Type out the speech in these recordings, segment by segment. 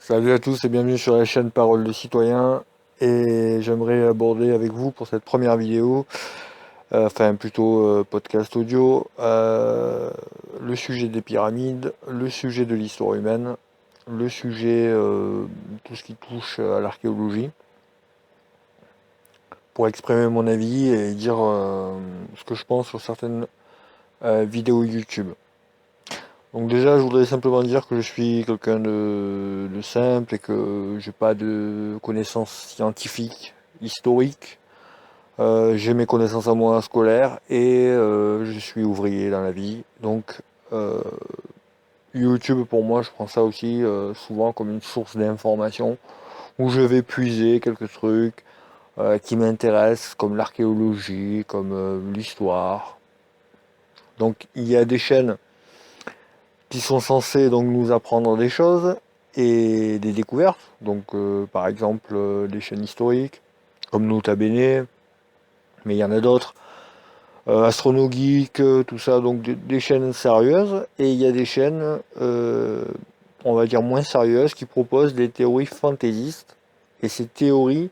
Salut à tous et bienvenue sur la chaîne Parole de Citoyen. Et j'aimerais aborder avec vous pour cette première vidéo, enfin plutôt podcast audio, le sujet des pyramides, le sujet de l'histoire humaine, le sujet tout ce qui touche à l'archéologie, pour exprimer mon avis et dire ce que je pense sur certaines vidéos YouTube. Donc déjà, je voudrais simplement dire que je suis quelqu'un de simple et que j'ai pas de connaissances scientifiques, historiques. J'ai mes connaissances à moi scolaires et je suis ouvrier dans la vie. Donc euh, YouTube pour moi, je prends ça aussi souvent comme une source d'information où je vais puiser quelques trucs qui m'intéressent, comme l'archéologie, comme l'histoire. Donc il y a des chaînes qui sont censés donc nous apprendre des choses et des découvertes. Donc par exemple des chaînes historiques, comme Nota Bene, mais il y en a d'autres. Astrono Geek, tout ça, donc des chaînes sérieuses. Et il y a des chaînes, on va dire moins sérieuses, qui proposent des théories fantaisistes. Et ces théories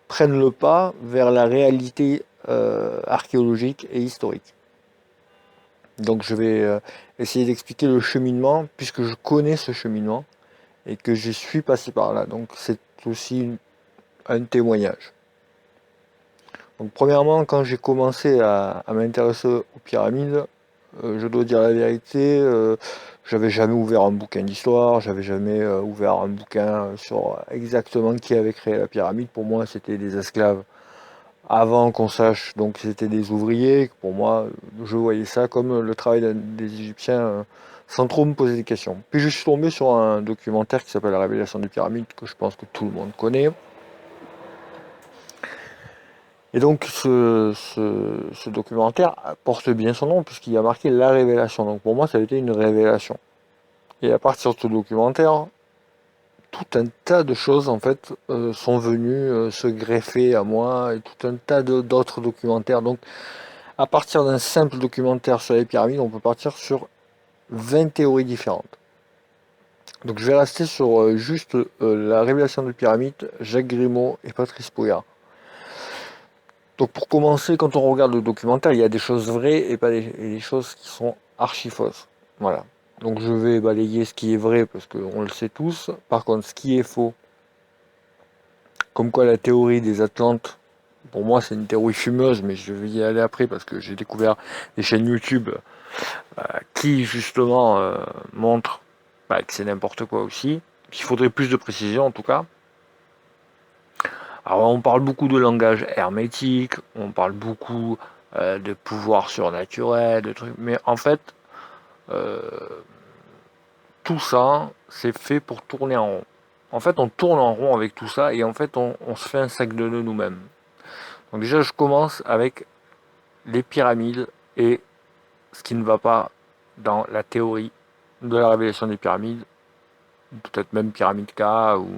prennent le pas vers la réalité archéologique et historique. Donc je vais essayer d'expliquer le cheminement, puisque je connais ce cheminement et que je suis passé par là. Donc c'est aussi un témoignage. Donc premièrement, quand j'ai commencé à m'intéresser aux pyramides, je dois dire la vérité, j'avais jamais ouvert un bouquin d'histoire, j'avais jamais ouvert un bouquin sur exactement qui avait créé la pyramide. Pour moi, c'était des esclaves avant qu'on sache, donc c'était des ouvriers. Pour moi, je voyais ça comme le travail des Égyptiens sans trop me poser des questions. Puis je suis tombé sur un documentaire qui s'appelle La Révélation des pyramides, que je pense que tout le monde connaît. Et donc ce documentaire porte bien son nom puisqu'il y a marqué La Révélation. Donc pour moi, ça a été une révélation. Et à partir de ce documentaire, tout un tas de choses en fait sont venues se greffer à moi et tout un tas d'autres documentaires. Donc à partir d'un simple documentaire sur les pyramides, on peut partir sur 20 théories différentes. Donc je vais rester sur juste la révélation des pyramides, Jacques Grimaud et Patrice Pouillard. Donc pour commencer, quand on regarde le documentaire, il y a des choses vraies et pas des choses qui sont archi fausses. Voilà. Donc je vais balayer ce qui est vrai parce qu'on le sait tous. Par contre, ce qui est faux, comme quoi la théorie des Atlantes, pour moi c'est une théorie fumeuse, mais je vais y aller après parce que j'ai découvert des chaînes YouTube qui justement montrent que c'est n'importe quoi aussi. Il faudrait plus de précision en tout cas. Alors on parle beaucoup de langage hermétique, on parle beaucoup de pouvoir surnaturel, de trucs, mais en fait euh, tout ça c'est fait pour tourner en rond. En fait on tourne en rond avec tout ça et en fait on se fait un sac de nœuds nous-mêmes. Donc déjà je commence avec les pyramides et ce qui ne va pas dans la théorie de la révélation des pyramides, peut-être même Pyramide K ou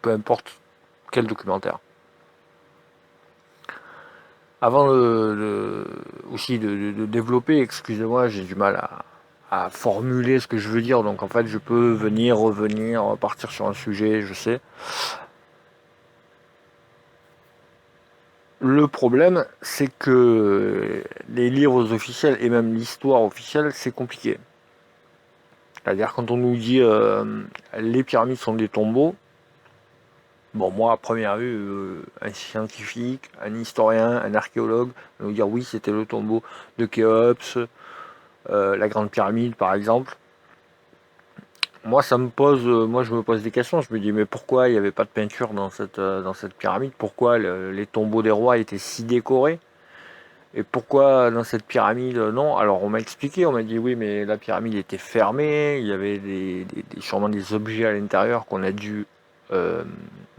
peu importe quel documentaire. Avant aussi de développer, excusez-moi, j'ai du mal à formuler ce que je veux dire, donc en fait je peux venir, revenir, partir sur un sujet, je sais. Le problème, c'est que les livres officiels et même l'histoire officielle, c'est compliqué. C'est-à-dire quand on nous dit les pyramides sont des tombeaux, bon moi à première vue, un scientifique, un historien, un archéologue va nous dire oui c'était le tombeau de Khéops, la Grande Pyramide par exemple. Moi je me pose des questions. Je me dis mais pourquoi il n'y avait pas de peinture dans cette pyramide? Pourquoi les tombeaux des rois étaient si décorés? Et pourquoi dans cette pyramide non? Alors on m'a expliqué, on m'a dit oui mais la pyramide était fermée, il y avait sûrement des objets à l'intérieur qu'on a dû euh,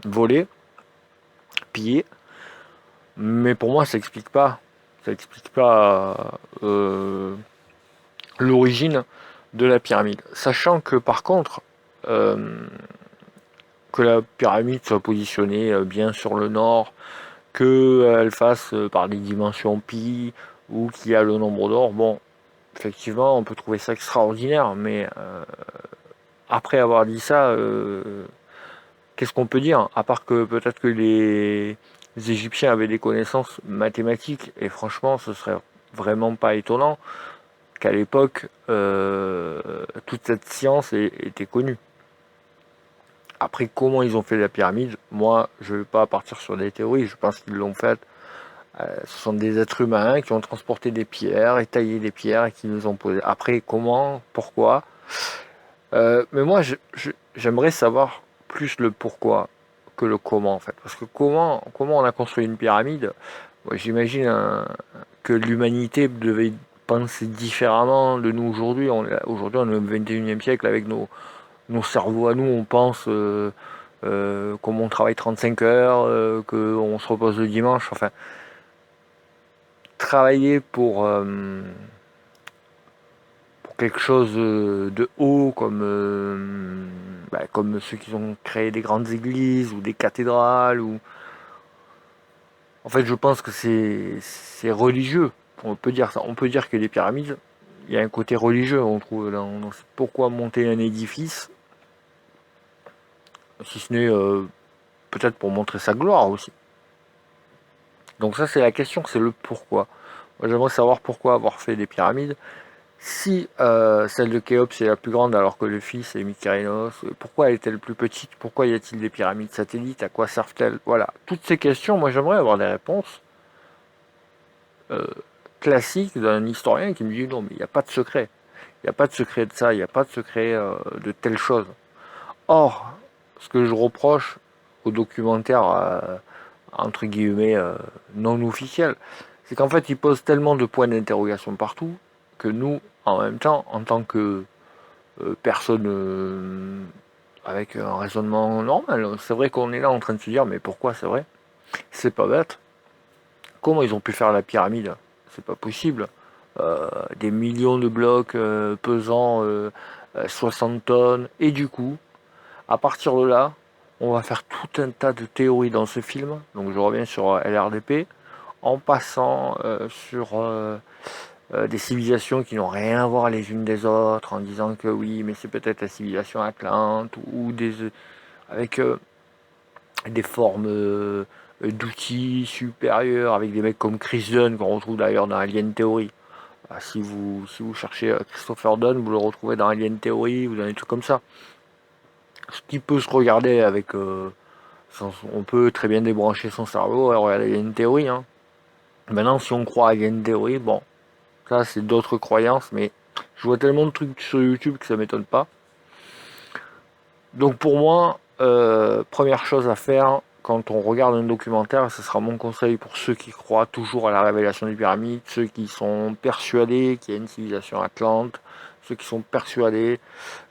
voler, piller. Mais pour moi ça explique pas l'origine de la pyramide. Sachant que par contre, euh, que la pyramide soit positionnée bien sur le nord, qu'elle fasse par des dimensions pi, ou qu'il y a le nombre d'or, bon, effectivement, on peut trouver ça extraordinaire, mais après avoir dit ça, qu'est-ce qu'on peut dire? À part que peut-être que les Égyptiens avaient des connaissances mathématiques, et franchement, ce serait vraiment pas étonnant qu'à l'époque, toute cette science était connue. Après, comment ils ont fait la pyramide, moi, je ne vais pas partir sur des théories, je pense qu'ils l'ont faite. Ce sont des êtres humains qui ont transporté des pierres et taillé des pierres et qui nous ont posé. Après, comment, pourquoi? Mais moi, j'aimerais savoir plus le pourquoi que le comment, en fait. Parce que comment on a construit une pyramide, moi, j'imagine que l'humanité devait penser différemment de nous aujourd'hui. Aujourd'hui, on est au 21e siècle avec nos cerveaux à nous, on pense comme on travaille 35 heures, qu'on se repose le dimanche. Enfin, travailler pour quelque chose de haut, comme ceux qui ont créé des grandes églises ou des cathédrales. En fait, je pense que c'est religieux. On peut dire ça. On peut dire que les pyramides, il y a un côté religieux, on trouve. Pourquoi monter un édifice, si ce n'est peut-être pour montrer sa gloire aussi. Donc ça, c'est la question, c'est le pourquoi. Moi, j'aimerais savoir pourquoi avoir fait des pyramides. Si celle de Khéops est la plus grande alors que le fils est Mykérinos, pourquoi est-elle plus petite? Pourquoi y a-t-il des pyramides satellites? À quoi servent-elles? Voilà, toutes ces questions, moi j'aimerais avoir des réponses euh, classiques d'un historien qui me dit non mais il n'y a pas de secret. Il n'y a pas de secret de ça, il n'y a pas de secret de telle chose. Or, ce que je reproche aux documentaires entre guillemets non officiels, c'est qu'en fait ils posent tellement de points d'interrogation partout que nous, en même temps, en tant que personne avec un raisonnement normal. C'est vrai qu'on est là en train de se dire, mais pourquoi c'est vrai? C'est pas bête. Comment ils ont pu faire la pyramide? C'est pas possible. Des millions de blocs pesant 60 tonnes. Et du coup, à partir de là, on va faire tout un tas de théories dans ce film. Donc je reviens sur LRDP, en passant sur des civilisations qui n'ont rien à voir les unes des autres, en disant que oui, mais c'est peut-être la civilisation Atlante, ou avec des formes d'outils supérieurs, avec des mecs comme Chris Dunn, qu'on retrouve d'ailleurs dans Alien Theory. Si vous cherchez Christopher Dunn, vous le retrouvez dans Alien Theory ou dans des trucs comme ça. Ce qui peut se regarder avec... on peut très bien débrancher son cerveau et regarder Alien Theory. Hein. Maintenant, si on croit à Alien Theory, bon, ça, c'est d'autres croyances, mais je vois tellement de trucs sur YouTube que ça m'étonne pas. Donc pour moi, première chose à faire quand on regarde un documentaire, ce sera mon conseil pour ceux qui croient toujours à la révélation des pyramides, ceux qui sont persuadés qu'il y a une civilisation atlante, ceux qui sont persuadés,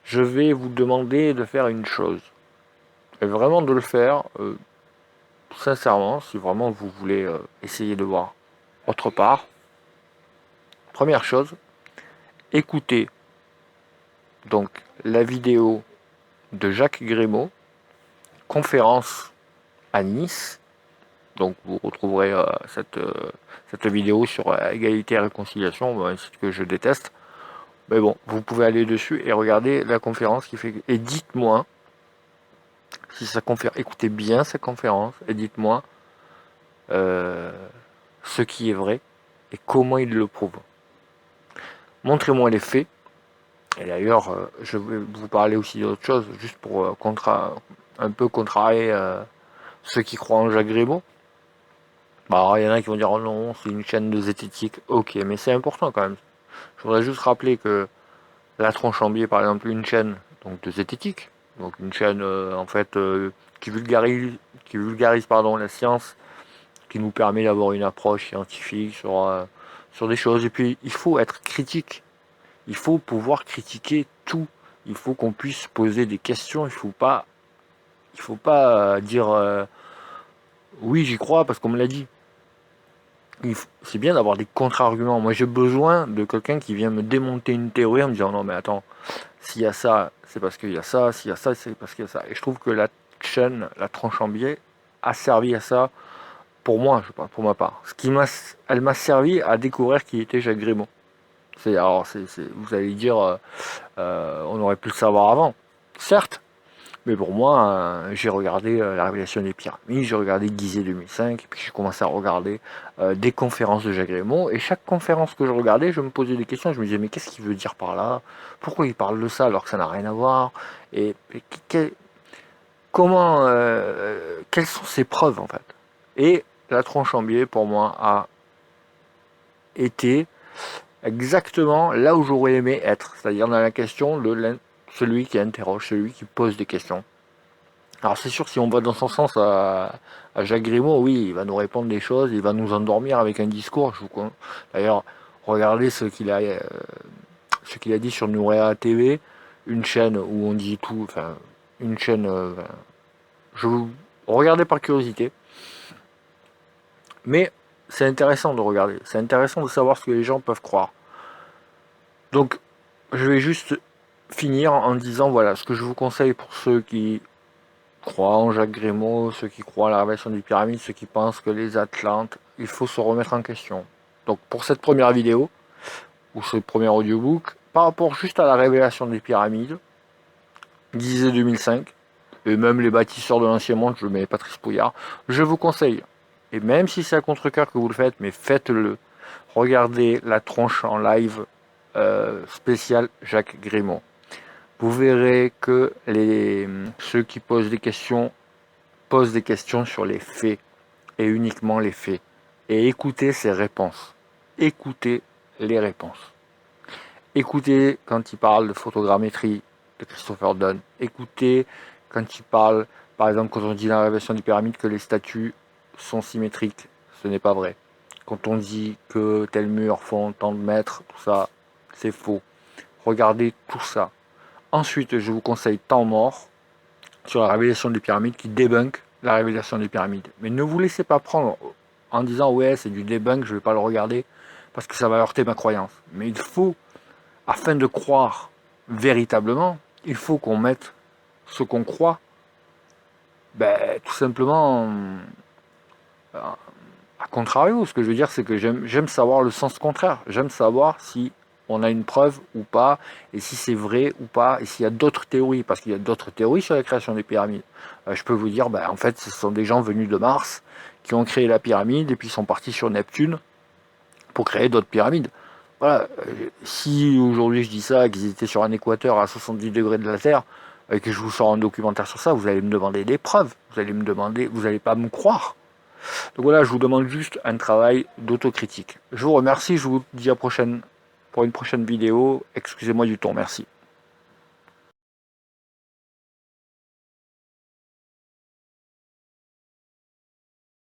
je vais vous demander de faire une chose. Et vraiment de le faire, sincèrement, si vraiment vous voulez essayer de voir autre part. Première chose, écoutez donc la vidéo de Jacques Grimaud, conférence à Nice. Donc vous retrouverez cette vidéo sur égalité et réconciliation, un site que je déteste. Mais bon, vous pouvez aller dessus et regarder la conférence qui fait. Et dites-moi si sa conférence. Écoutez bien sa conférence et dites-moi ce qui est vrai et comment il le prouve. Montrez-moi les faits. Et d'ailleurs, je vais vous parler aussi d'autre chose, juste pour un peu contrarier ceux qui croient en Jacques Grimaud. Bah, il y en a qui vont dire oh non, c'est une chaîne de zététique. Ok, mais c'est important quand même. Je voudrais juste rappeler que La Tronche en Biais, par exemple, une chaîne donc de zététique, donc une chaîne en fait qui vulgarise pardon, la science, qui nous permet d'avoir une approche scientifique sur des choses. Et puis, il faut être critique. Il faut pouvoir critiquer tout. Il faut qu'on puisse poser des questions. Il faut pas dire oui, j'y crois parce qu'on me l'a dit. C'est bien d'avoir des contre-arguments. Moi, j'ai besoin de quelqu'un qui vient me démonter une théorie en me disant non, mais attends, s'il y a ça, c'est parce qu'il y a ça, s'il y a ça, c'est parce qu'il y a ça. Et je trouve que la chaîne, la tranche en biais, a servi à ça pour moi, je parle pour ma part. Elle m'a servi à découvrir qui était Jacques Grimaud. Vous allez dire, on aurait pu le savoir avant, certes, Mais pour moi, j'ai regardé la révélation des pyramides, j'ai regardé Gizeh 2005, et puis j'ai commencé à regarder des conférences de Jacques Grimaud, et chaque conférence que je regardais, je me posais des questions, je me disais, mais qu'est-ce qu'il veut dire par là? Pourquoi il parle de ça alors que ça n'a rien à voir? Et comment, quelles sont ses preuves en fait? Et la tronche en biais, pour moi, a été exactement là où j'aurais aimé être, c'est-à-dire dans la question de celui qui interroge, celui qui pose des questions. Alors c'est sûr, si on va dans son sens à Jacques Grimaud, oui, il va nous répondre des choses, il va nous endormir avec un discours. D'ailleurs, regardez ce qu'il a dit sur Nouréa TV, une chaîne où on dit tout, enfin, une chaîne, je vous regardez par curiosité, mais c'est intéressant de regarder, c'est intéressant de savoir ce que les gens peuvent croire. Donc, je vais juste finir en disant, voilà, ce que je vous conseille pour ceux qui croient en Jacques Grimaud, ceux qui croient à la révélation des pyramides, ceux qui pensent que les Atlantes, il faut se remettre en question. Donc pour cette première vidéo, ou ce premier audiobook, par rapport juste à la révélation des pyramides, Gizeh 2005, et même les bâtisseurs de l'ancien monde, je mets Patrice Pouillard, je vous conseille, et même si c'est à contre-cœur que vous le faites, mais faites-le, regardez la tronche en live spéciale Jacques Grimaud. Vous verrez que ceux qui posent des questions sur les faits et uniquement les faits. Et écoutez ces réponses. Écoutez les réponses. Écoutez quand il parle de photogrammétrie de Christopher Dunn. Écoutez quand il parle, par exemple, quand on dit dans la révélation des pyramides que les statues sont symétriques. Ce n'est pas vrai. Quand on dit que tel mur font tant de mètres, tout ça, c'est faux. Regardez tout ça. Ensuite, je vous conseille Temps mort sur la révélation des pyramides qui débunk la révélation des pyramides. Mais ne vous laissez pas prendre en disant ouais c'est du débunk, je ne vais pas le regarder parce que ça va heurter ma croyance. Mais il faut, afin de croire véritablement, il faut qu'on mette ce qu'on croit, tout simplement à contrario. Ce que je veux dire, c'est que j'aime savoir le sens contraire. J'aime savoir si on a une preuve ou pas, et si c'est vrai ou pas, et s'il y a d'autres théories, parce qu'il y a d'autres théories sur la création des pyramides. Je peux vous dire, en fait, ce sont des gens venus de Mars qui ont créé la pyramide, et puis sont partis sur Neptune pour créer d'autres pyramides. Voilà, si aujourd'hui je dis ça, qu'ils étaient sur un équateur à 70 degrés de la Terre, et que je vous sors un documentaire sur ça, vous allez me demander des preuves, vous allez me demander, vous n'allez pas me croire. Donc voilà, je vous demande juste un travail d'autocritique. Je vous remercie, je vous dis à pour une prochaine vidéo. Excusez-moi du ton, merci.